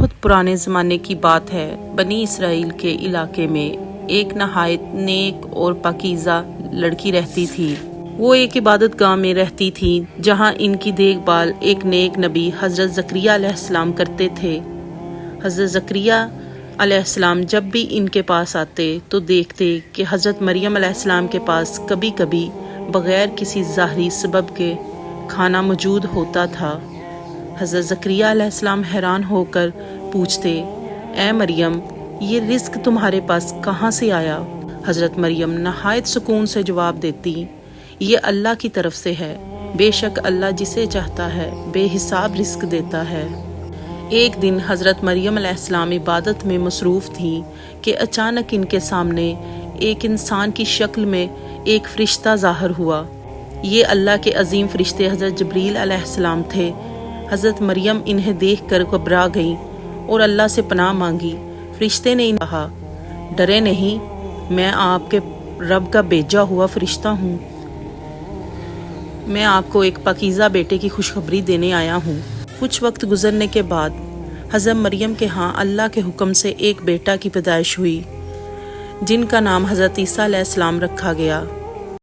بہت پرانے زمانے کی بات ہے۔ بنی اسرائیل کے علاقے میں ایک نہایت نیک اور پاکیزہ لڑکی رہتی تھی۔ وہ ایک عبادت گاہ میں رہتی تھی جہاں ان کی دیکھ بھال ایک نیک نبی حضرت زکریہ علیہ السلام کرتے تھے۔ حضرت زکریہ علیہ السلام جب بھی ان کے پاس آتے تو دیکھتے کہ حضرت مریم علیہ السلام کے پاس کبھی کبھی بغیر کسی ظاہری سبب کے کھانا موجود ہوتا تھا۔ حضرت زکریہ علیہ السلام حیران ہو کر پوچھتے، اے مریم، یہ رزق تمہارے پاس کہاں سے آیا؟ حضرت مریم نہایت سکون سے جواب دیتی، یہ اللہ کی طرف سے ہے، بے شک اللہ جسے چاہتا ہے بے حساب رزق دیتا ہے۔ ایک دن حضرت مریم علیہ السلام عبادت میں مصروف تھیں کہ اچانک ان کے سامنے ایک انسان کی شکل میں ایک فرشتہ ظاہر ہوا۔ یہ اللہ کے عظیم فرشتے حضرت جبریل علیہ السلام تھے۔ حضرت مریم انہیں دیکھ کر گھبرا گئیں اور اللہ سے پناہ مانگی۔ فرشتے نے انہیں کہا، ڈرے نہیں، میں آپ کے رب کا بھیجا ہوا فرشتہ ہوں۔ میں آپ کو ایک پاکیزہ بیٹے کی خوشخبری دینے آیا ہوں۔ کچھ وقت گزرنے کے بعد حضرت مریم کے ہاں اللہ کے حکم سے ایک بیٹا کی پیدائش ہوئی جن کا نام حضرت عیسیٰ علیہ السلام رکھا گیا۔